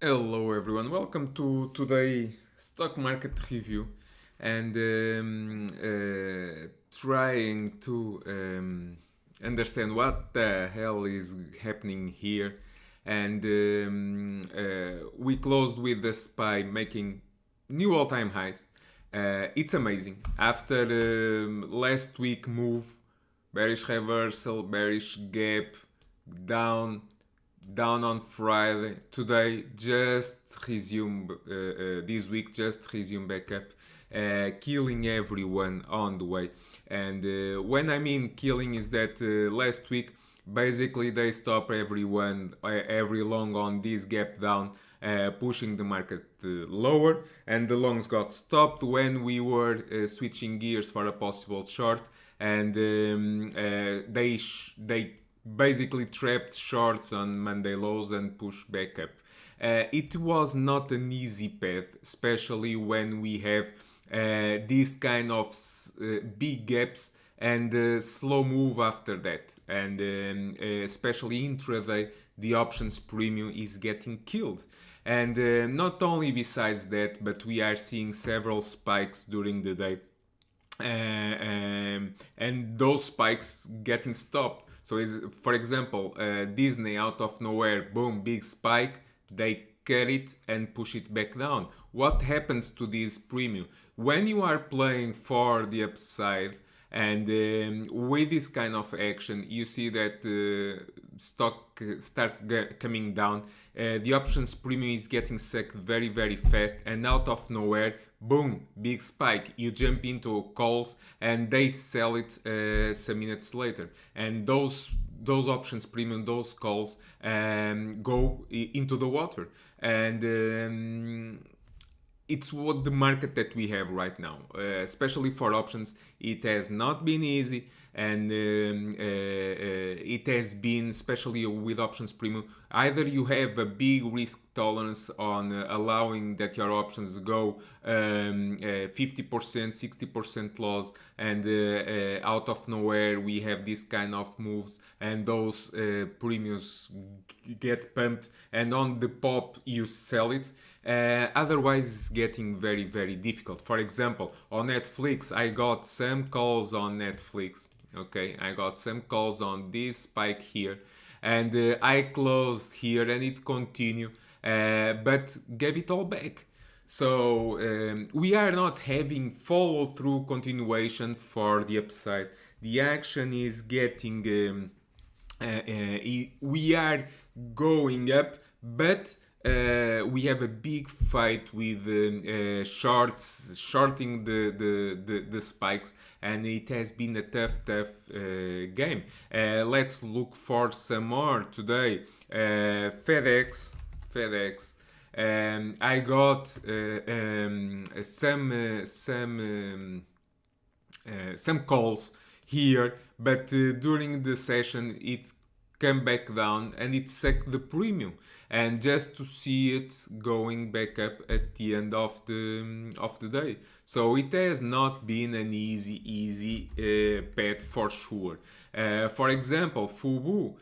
Hello everyone, welcome to today stock market review and trying to understand what the hell is happening here. And we closed with the SPY making new all-time highs. It's amazing. After last week move, bearish reversal, bearish gap, down down on Friday. Today, just resume this week, just resume back up, killing everyone on the way. And when I mean killing, is that last week basically they stop everyone every long on this gap down. Pushing the market lower, and the longs got stopped when we were switching gears for a possible short, and they basically trapped shorts on Monday lows and pushed back up. It was not an easy path, especially when we have these kind of big gaps and slow move after that. And especially intraday, the options premium is getting killed. And not only besides that, but we are seeing several spikes during the day. And those spikes getting stopped. So, for example, Disney out of nowhere, boom, big spike, they cut it and push it back down. What happens to this premium? When you are playing for the upside, and with this kind of action, you see that stock starts coming down. The options premium is getting sucked very, very fast, and out of nowhere, boom, big spike. You jump into calls, and they sell it some minutes later. And those options premium, those calls go into the water, and it's what the market that we have right now, especially for options. It has not been easy, and it has been, especially with options premium, either you have a big risk tolerance on allowing that your options go 50%, 60% loss, and out of nowhere we have this kind of moves, and those premiums get pumped, and on the pop you sell it. Otherwise, it's getting very, very difficult. For example, on Netflix, I got some calls on Netflix. Okay, I got some calls on this spike here, and I closed here, and it continued, but gave it all back. So we are not having follow through continuation for the upside. The action is getting. We are going up, but we have a big fight with shorting the spikes, and it has been a tough game. Let's look for some more today. FedEx. I got some calls here, but during the session it came back down and it sucked the premium, and just to see it going back up at the end of the day. So it has not been an easy path for sure. For example, Fubu,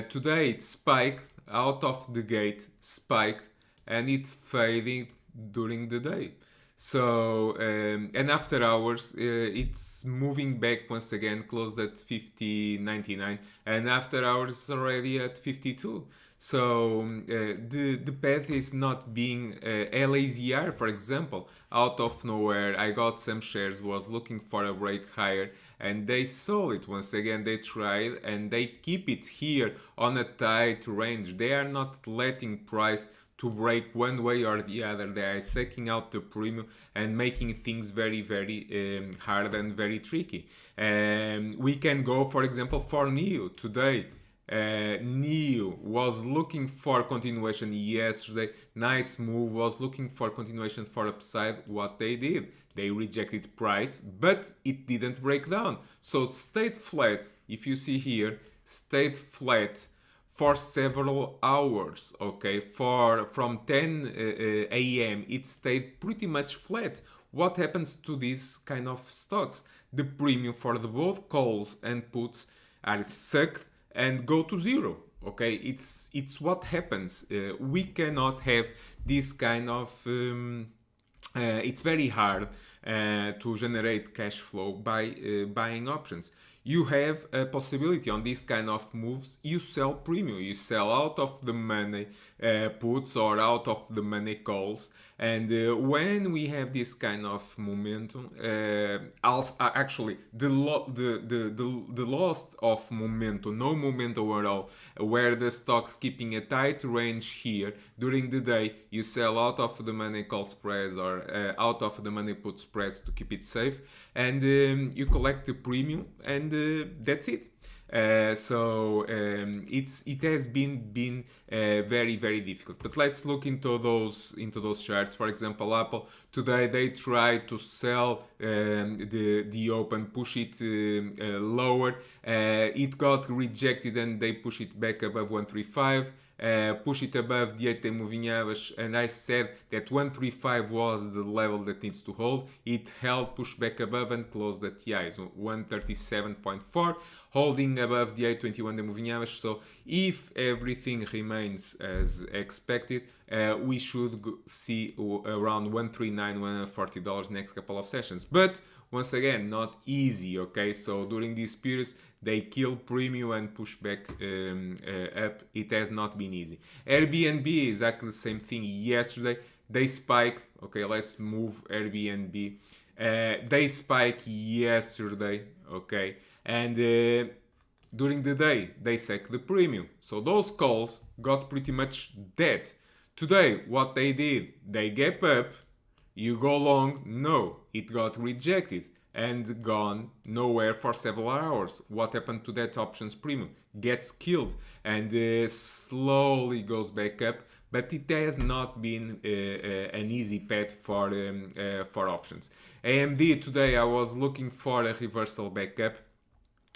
today it spiked out of the gate, spiked, and it faded during the day. So and after hours, it's moving back once again, closed at 50.99, and after hours already at 52. So the path is not being LAZR, for example, out of nowhere. I got some shares, was looking for a break higher, and they sold it once again. They tried, and they keep it here on a tight range. They are not letting price to break one way or the other. They are sucking out the premium and making things very, very hard and very tricky. We can go, for example, for NEO today. NEO was looking for continuation yesterday. Nice move, was looking for continuation for upside. What they did, they rejected price, but it didn't break down. So stayed flat. If you see here, stayed flat for several hours. Okay, for from 10 a.m. it stayed pretty much flat. What happens to these kind of stocks? The premium for the both calls and puts are sucked and go to zero. Okay, it's what happens. We cannot have this kind of it's very hard to generate cash flow by buying options. You have a possibility on this kind of moves. You sell premium, you sell out of the money puts or out of the money calls. And when we have this kind of momentum, actually the loss of momentum, no momentum at all, where the stock's keeping a tight range here during the day, you sell out of the money call spreads or out of the money put spreads to keep it safe, and you collect the premium, and that's it. It has been very difficult. But let's look into those charts. For example, Apple today they tried to sell the open, push it lower. It got rejected and they push it back above 135. Push it above the 8-day moving average, and I said that 135 was the level that needs to hold. It held, pushed back above, and closed at the highs, 137.4, holding above the 821-day moving average. So if everything remains as expected, we should see around $139, $140 next couple of sessions. But once again, not easy. Okay, so during these periods they kill premium and push back up. It has not been easy. Airbnb, exactly the same thing. Yesterday they spiked. Okay, let's move Airbnb. They spiked yesterday. Okay, and during the day they sacked the premium. So those calls got pretty much dead. Today, what they did, they gap up. You go long, no, it got rejected and gone nowhere for several hours. What happened to that options premium? Gets killed and slowly goes back up, but it has not been an easy path for options. AMD today, I was looking for a reversal back up,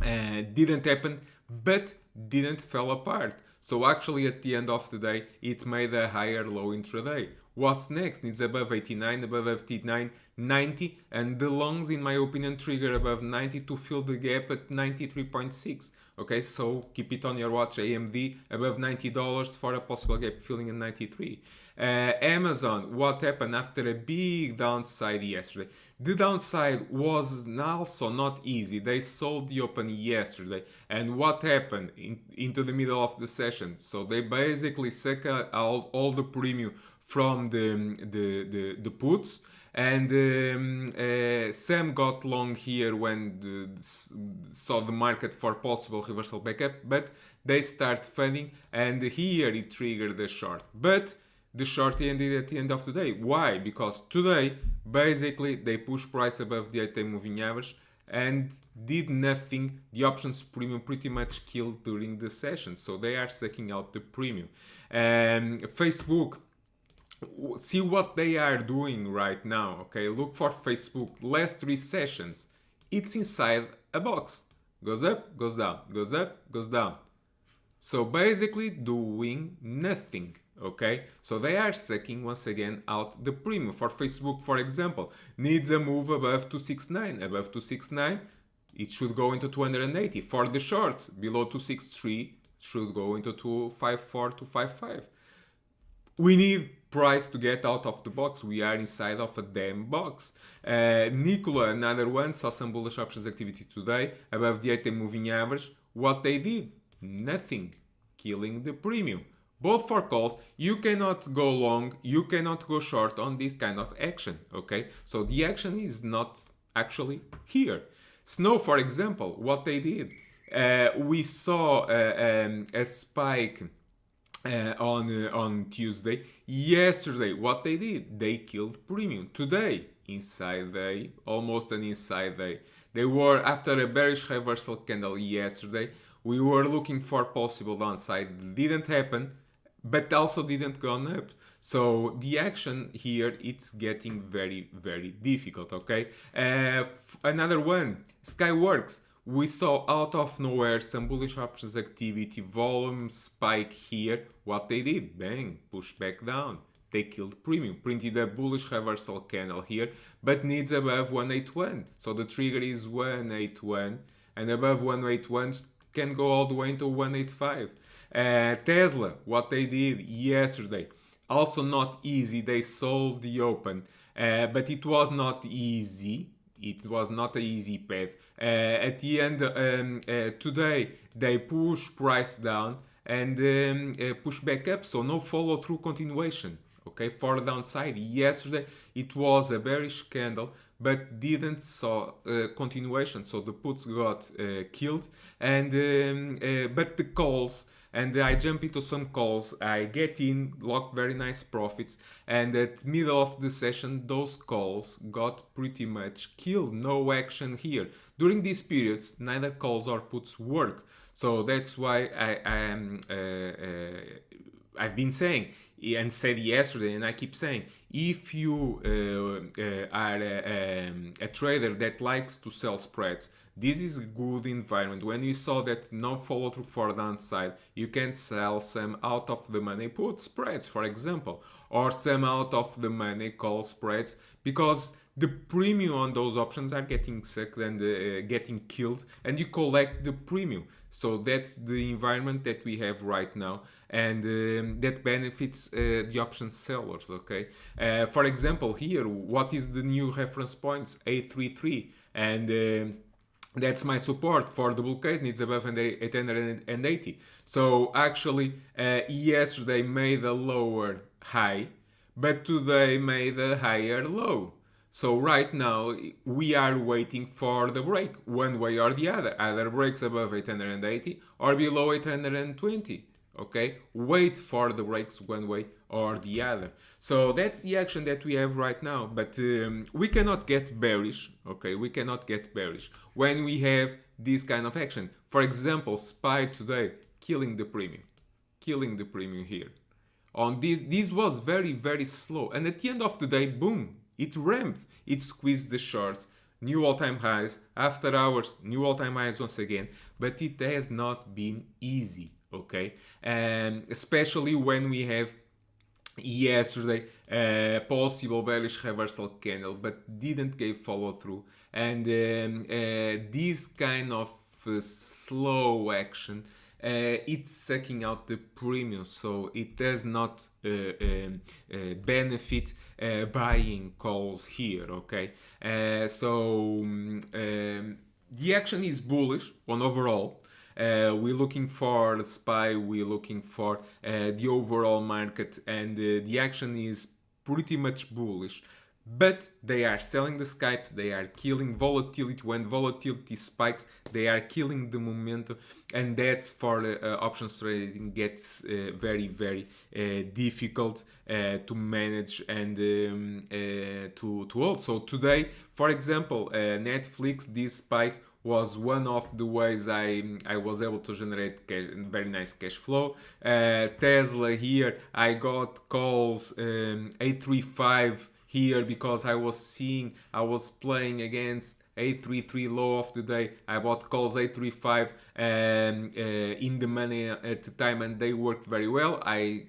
didn't happen, but didn't fall apart. So actually at the end of the day, it made a higher low intraday. What's next? It's above 89, above 89, 90, and the longs, in my opinion, trigger above 90 to fill the gap at 93.6. Okay, so keep it on your watch. AMD above $90 for a possible gap filling in 93. Amazon, what happened after a big downside yesterday? The downside was also not easy. They sold the open yesterday, and what happened into the middle of the session? So they basically suck out all the premium from the puts, and Sam got long here when saw the market for possible reversal backup, but they start funding, and here it triggered the short. But the short ended at the end of the day. Why? Because today, basically, they pushed price above the 8-day moving average and did nothing. The options premium pretty much killed during the session, so they are sucking out the premium. Facebook, see what they are doing right now. Okay, look for Facebook. Last 3 sessions, it's inside a box. Goes up, goes down, goes up, goes down. So basically doing nothing. Okay, so they are sucking once again out the premium. For Facebook, for example, needs a move above 269. Above 269, it should go into 280. For the shorts, below 263, should go into 254, 255. We need price to get out of the box. We are inside of a damn box. Nikola, another one, saw some bullish options activity today above the 8-day moving average. What they did? Nothing. Killing the premium. Both for calls, you cannot go long, you cannot go short on this kind of action, okay? So the action is not actually here. Snow, for example, what they did, we saw a spike on Tuesday. Yesterday, what they did, they killed premium. Today, inside day, almost an inside day. They were after a bearish reversal candle yesterday. We were looking for possible downside, didn't happen, but also didn't go up. So the action here, it's getting very difficult. Okay, another one, Skyworks. We saw out of nowhere some bullish options activity, volume spike here. What they did, bang, push back down. They killed premium, printed a bullish reversal candle here, but needs above 181. So the trigger is 181, and above 181 can go all the way into 185. Tesla, what they did yesterday, also not easy. They sold the open, but it was not easy. It was not an easy path. At the end, today they push price down and push back up, so no follow through continuation. Okay, for the downside. Yesterday it was a bearish candle, but didn't saw continuation, so the puts got killed, and but the calls. And I jump into some calls, I get in, lock very nice profits, and at middle of the session those calls got pretty much killed. No action here. During these periods, neither calls or puts work. So that's why I've been saying and said yesterday, and I keep saying, if you are a trader that likes to sell spreads, this is a good environment. When you saw that no follow through for downside, you can sell some out of the money put spreads, for example, or some out of the money call spreads, because the premium on those options are getting sucked and getting killed, and you collect the premium. So that's the environment that we have right now, and that benefits the option sellers. Okay, for example, here, what is the new reference points? 833, and that's my support for the bull case, needs above 880. So actually, yesterday made a lower high, but today made a higher low. So right now we are waiting for the break, one way or the other. Either breaks above 880 or below 820. Okay, wait for the breaks one way or the other. So that's the action that we have right now. But we cannot get bearish. Okay, we cannot get bearish when we have this kind of action. For example, SPY today killing the premium here. On this was very slow, and at the end of the day, boom, it ramped, it squeezed the shorts, new all-time highs, after hours, new all-time highs once again, but it has not been easy, okay? Especially when we have yesterday possible bearish reversal candle, but didn't give follow through, and this kind of slow action, it's sucking out the premium, so it does not benefit buying calls here. Okay, the action is bullish on overall. We're looking for the SPY, we're looking for the overall market, and the action is pretty much bullish. But they are selling the Skypes, they are killing volatility. When volatility spikes, they are killing the momentum, and that's for options trading gets very difficult to manage and to hold. So today, for example, Netflix, this spike was one of the ways I was able to generate very nice cash flow. Tesla here, I got calls 835 here because I was playing against 833 low of the day. I bought calls 835 in the money at the time, and they worked very well. I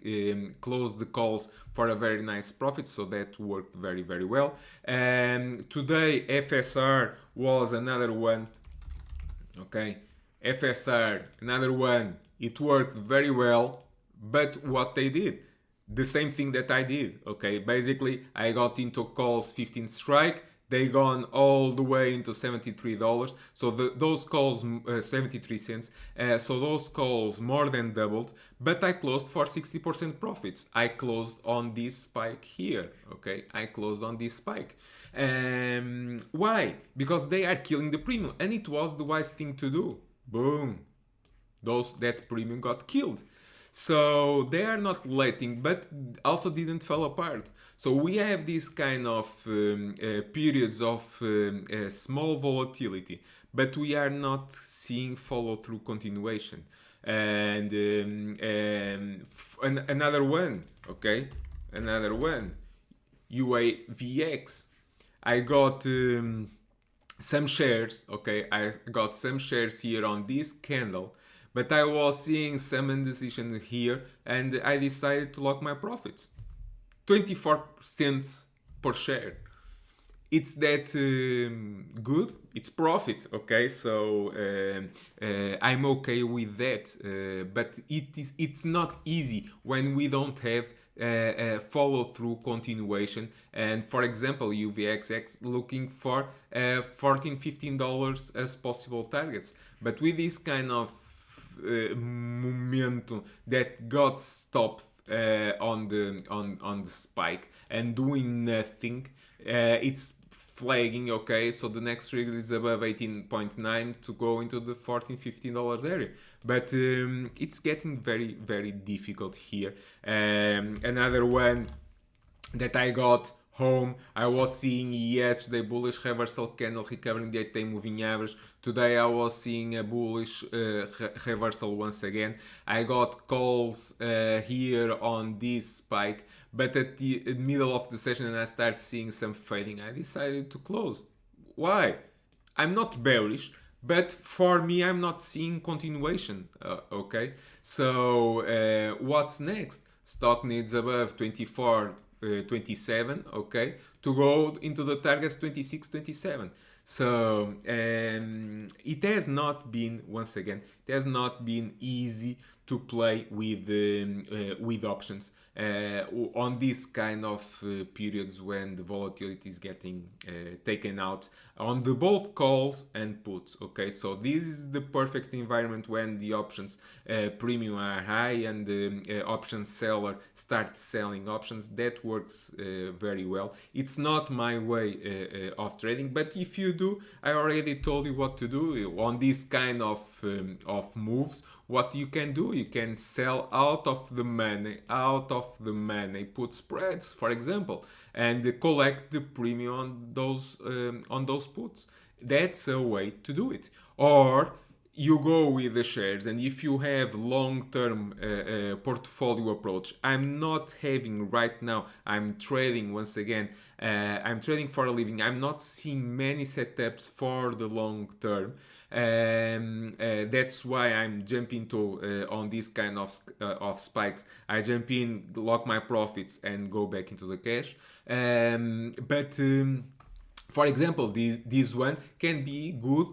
closed the calls for a very nice profit, so that worked very well. Today FSR was another one. Okay, FSR, another one. It worked very well, but what they did, the same thing that I did. Okay, basically I got into calls 15 strike, they gone all the way into $73. So those calls 73 cents. So those calls more than doubled, but I closed for 60% profits. I closed on this spike here. Okay, I closed on this spike. Why? Because they are killing the premium, and it was the wise thing to do. Boom, that premium got killed. So they are not letting, but also didn't fall apart. So we have these kind of periods of small volatility, but we are not seeing follow through continuation. And another one, okay, another one, UAVX. I got some shares, okay, I got some shares here on this candle, but I was seeing some indecision here, and I decided to lock my profits. 24 cents per share. it's that good, it's profit, okay, so I'm okay with that, but it's not easy when we don't have follow through continuation. And for example, UVXX looking for $14-15 as possible targets, but with this kind of momentum that got stopped on the spike and doing nothing, it's flagging, okay, so the next trigger is above 18.9 to go into the $14-15 area, but it's getting very very difficult here. Another one that I got home, I was seeing yesterday bullish reversal candle recovering the 8-day moving average. Today I was seeing a bullish reversal once again. I got calls here on this spike, but at the middle of the session and I start seeing some fading, I decided to close. Why? I'm not bearish, but for me, I'm not seeing continuation. Okay, so what's next? Stock needs above 24, 27, okay, to go into the targets 26, 27. So it has not been, once again, it has not been easy to play with options on these kind of periods when the volatility is getting taken out on the both calls and puts. Okay, so this is the perfect environment when the options premium are high and the option seller starts selling options. That works very well. It's not my way of trading, but if you do, I already told you what to do on these kind of moves. What you can do, you can sell out of the money, put spreads, for example, and collect the premium on those puts. That's a way to do it. Or you go with the shares, and if you have long-term portfolio approach, I'm not having right now, I'm trading once again, I'm trading for a living, I'm not seeing many setups for the long term. That's why I'm jumping to on this kind of spikes. I jump in, lock my profits, and go back into the cash. But for example, this one can be good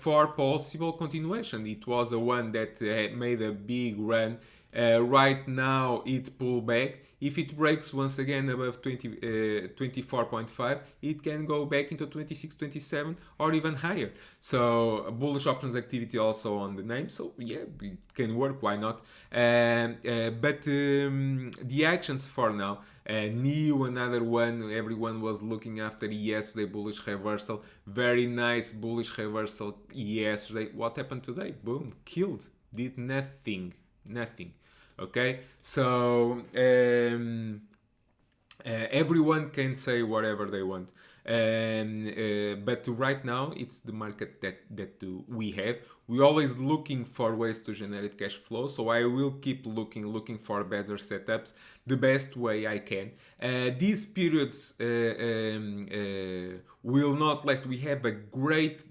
for possible continuation. It was a one that made a big run. Right now it pulled back. If it breaks once again above 24.5, it can go back into 26, 27 or even higher. So bullish options activity also on the name. So yeah, it can work. Why not? But the actions for now. New, another one everyone was looking after yesterday, bullish reversal. Very nice bullish reversal yesterday. What happened today? Boom, killed. Did nothing. Okay, so everyone can say whatever they want, but right now it's the market that we have. We're always looking for ways to generate cash flow, so I will keep looking for better setups the best way I can. These periods will not last. We have a great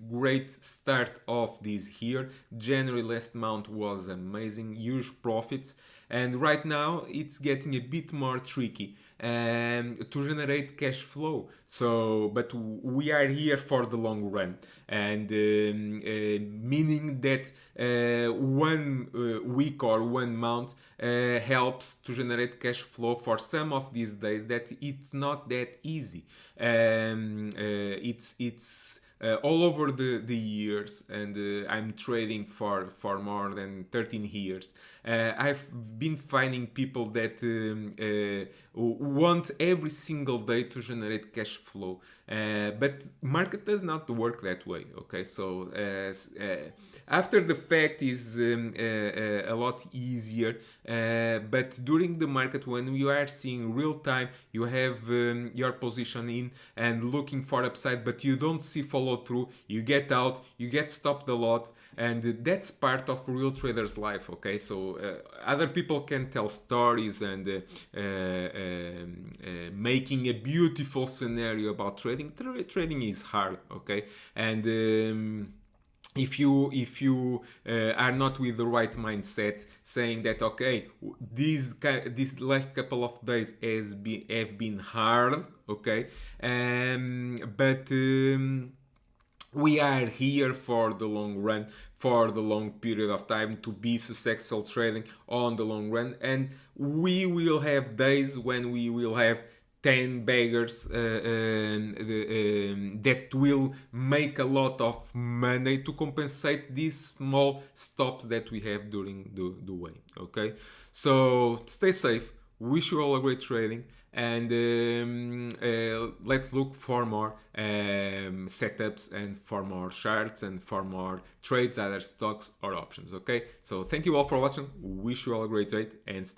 start of this year. January last month was amazing, huge profits, and right now it's getting a bit more tricky to generate cash flow. So, but we are here for the long run, and meaning that 1 week or 1 month helps to generate cash flow for some of these days. That it's not that easy. It's all over the years, and I'm trading for more than 13 years. I've been finding people that want every single day to generate cash flow, but market does not work that way. Okay, so after the fact is a lot easier, but during the market, when you are seeing real time, you have your position in and looking for upside, but you don't see follow through, you get out, you get stopped a lot, and that's part of real traders life. Okay, so other people can tell stories and making a beautiful scenario about trading. Trading is hard, okay, and if you are not with the right mindset, saying that okay, this last couple of days have been hard, okay, but we are here for the long run, for the long period of time, to be successful trading on the long run. And we will have days when we will have 10 beggars that will make a lot of money to compensate these small stops that we have during the way. Okay, so stay safe, wish you all a great trading, and let's look for more setups and for more charts and for more trades, either stocks or options. Okay, so thank you all for watching, wish you all a great trade, and stay